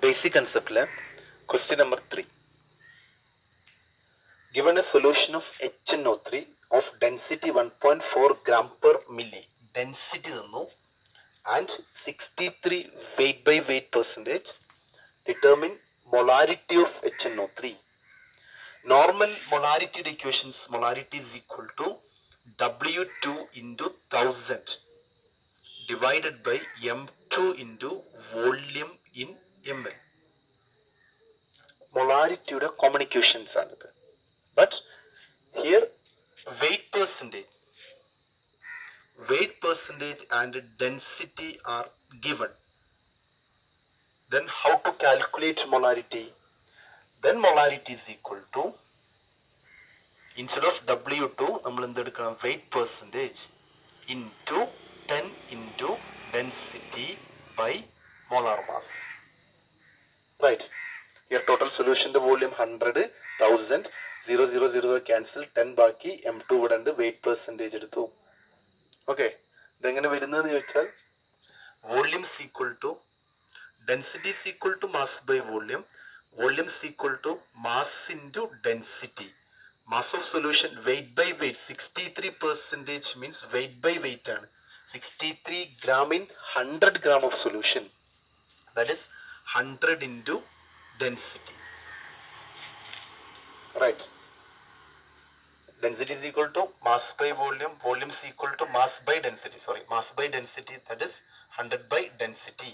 basic concept le question number 3. Given a solution of HNO3 of density 1.4 gram per milli, density തന്നു and 63 weight by weight percentage, determine molarity of HNO3. Normal molarity equations, molarity is equal to W2 into 1000 divided by M2 into volume in ml. Molarityയുടെ common equations ആണിത്. But here weight percentage and density are given. Then how to calculate molarity? Then molarity is equal to, instead of W2 നമ്മൾ എന്തെടുക്കണം, weight percentage into 10 into density by molar mass. Right. Here total solution the volume 100, 1000, 0 cancel, 10 ബാക്കി, M2 ഇവിടെ ഉണ്ട്, weight percentage എടുത്തു. Okay, ഇതെങ്ങനെ വരുന്നതെന്ന് ചോദിച്ചാൽ volume is equal to density is equal to mass by volume is equal to mass into density. Mass of solution weight by weight 63% means weight by weight ആണ്. 63 gram in 100 gram of solution, that is 100 into density. Right. Density is equal to mass by volume is equal to mass by density, mass by density, that is 100 by density.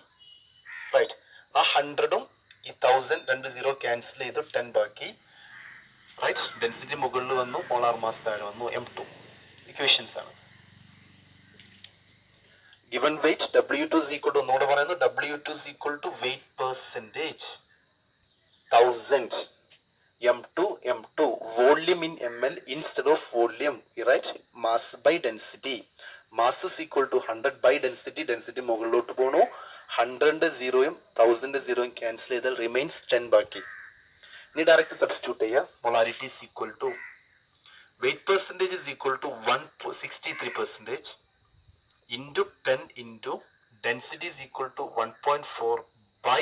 Right. ആ 100ഉം ഈ 1000 രണ്ട് 0 cancel ചെയ്ത് 10 ബാക്കി. Right. Density മുകളിൽ വന്നു, molar mass താഴെ വന്നു, M2. Equations ആണ്. Given weight W2 is equal to, ഒന്നുകൂടെ പറയുന്നു, W2 is equal to weight percentage 1000 M2 volume in ml instead of volume, right? Mass by density, mass is equal to 100 by density മുകളിലോട്ട് പോണു, 100 0യും 1000 0യും cancel ചെയ്താൽ remains 10 ബാക്കി. ഇനി direct substitute ചെയ്യുക. molarity is equal to weight percentage is equal to 63% into 10 into density is equal to 1.4 by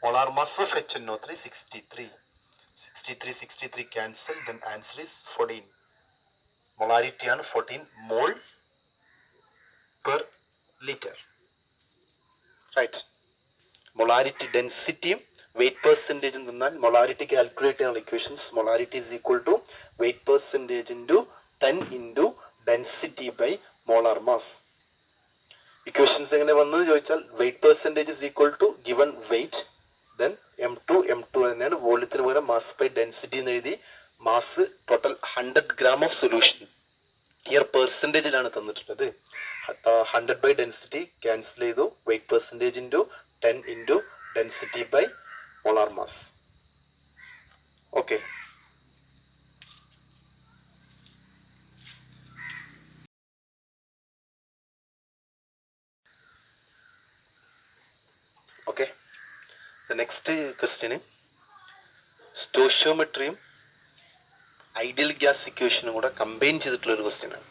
molar mass of HNO3 63 cancel, then answer is 14. molarity ആണ് 14 mole per liter. Right. molarity density weight percentage എന്നാൽ molarity calculate ചെയ്യാനുള്ള equations, molarity is equal to weight percentage into 10 into density by molar mass. equations എങ്ങനെ വന്നത് ചോദിച്ചാൽ weight percentage is equal to given weight, then M2 തന്നെയാണ്, വോള്യത്തിന് പകരം mass by density എന്ന് എഴുതി. Mass total 100 gram of solution, here പെർസെൻറ്റേജിലാണ് തന്നിട്ടുള്ളത്. 100 by density cancel ചെയ്തു, weight percentage into 10 into density by molar mass. Okay. Okay, next question സ്റ്റോഷിയോമെട്രിയും ideal gas ഇക്വേഷനും കൂടെ കമ്പൈൻ ചെയ്തിട്ടുള്ള ഒരു ക്വസ്റ്റ്യൻ ആണ്.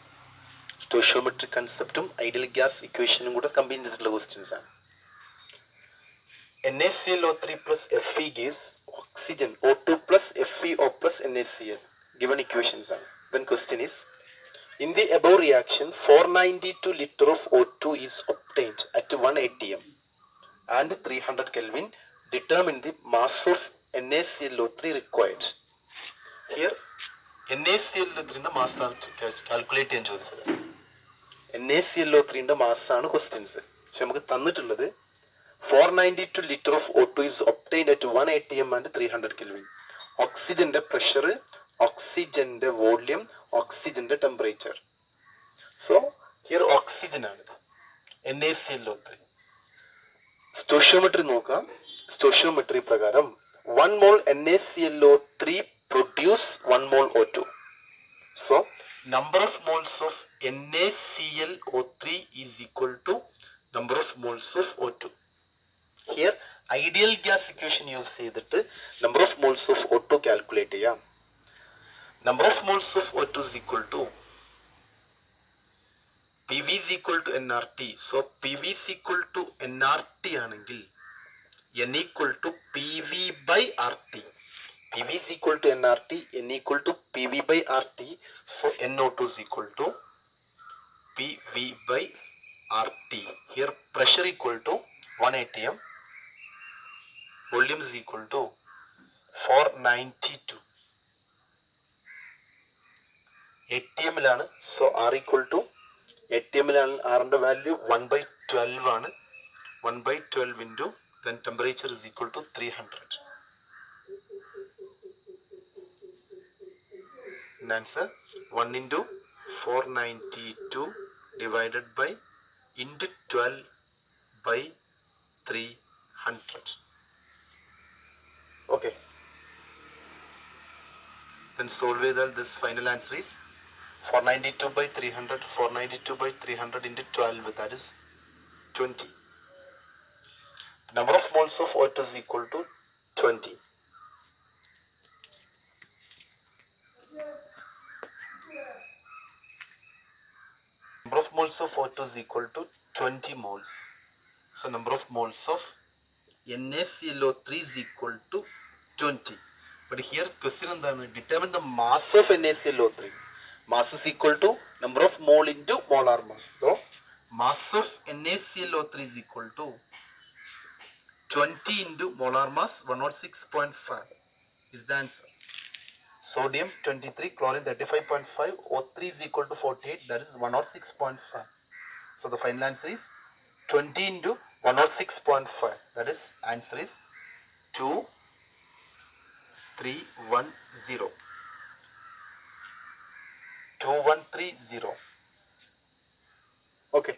സ്റ്റോഷിയോമെട്രിക് കൺസെപ്റ്റും ഐഡിയൽ ഗ്യാസ് ഇക്വേഷനും കൂടെ കമ്പൈൻ ചെയ്തിട്ടുള്ള ക്വസ്റ്റ്യൻസ് ആണ്. NaClO3 plus Fe gives oxygen O2 plus FeO plus NaCl. Given equations are. Then question is, in the above reaction 492 liter of O2 is obtained at 1 atm and 300 Kelvin. Determine the mass of NaClO3 required. Here NaClO3 mass calculate ചെയ്യാൻ ചോദിച്ചത്. NaClO3 mass ആണ് questions. പക്ഷെ നമുക്ക് തന്നിട്ടുള്ളത് 492 liter of O2 is obtained at 1 atm and 300 Kelvin. ഓക്സിജന്റെ pressure, ഓക്സിജന്റെ volume, ഓക്സിജന്റെ temperature. So here oxygen ആണിത്, NaClO3. സ്റ്റോഷിയോമെട്രി നോക്കാം. സ്റ്റോഷിയോമെട്രി പ്രകാരം 1 mole NaClO3 produce 1 mole O2. So number of moles of NaClO3 is equal to number of moles of O2. Here ideal gas equation use ചെയ്തിട്ട് number of moles of O2 calculate ചെയ്യാം. number of moles of O2 is equal to PV is equal to nRT. So PV is equal to nRT ആണെങ്കിൽ N equal to PV by RT. PV is equal to nRT, N equal to PV by RT. So NO2 is equal to PV by RT. Here pressure equal to 1 atm, volume is equal to 492 atm ലാണ്. So R equal to atm ലാണ് R ന്റെ value 1/12 ആണ്. 1/12 into then temperature is equal to 300. And answer 1 into 492 divided by into 12 by 300. Okay. Then solve with all this final answer is 492 by 300, 492 by 300 into 12, that is 20. Number of moles of O2 is equal to 20. Number of moles of O2 is equal to 20 moles. So number of moles of NaClO3 is equal to 20. But here question endanu, determine the mass of NaClO3. Mass is equal to number of mole into molar mass. So mass of NaClO3 is equal to 20 into molar mass 106.5 is the answer. Sodium 23, chlorine 35.5, O3 is equal to 48, that is 106.5. So the final answer is 20 into 106.5, that is answer is 2310. 2130. Okay.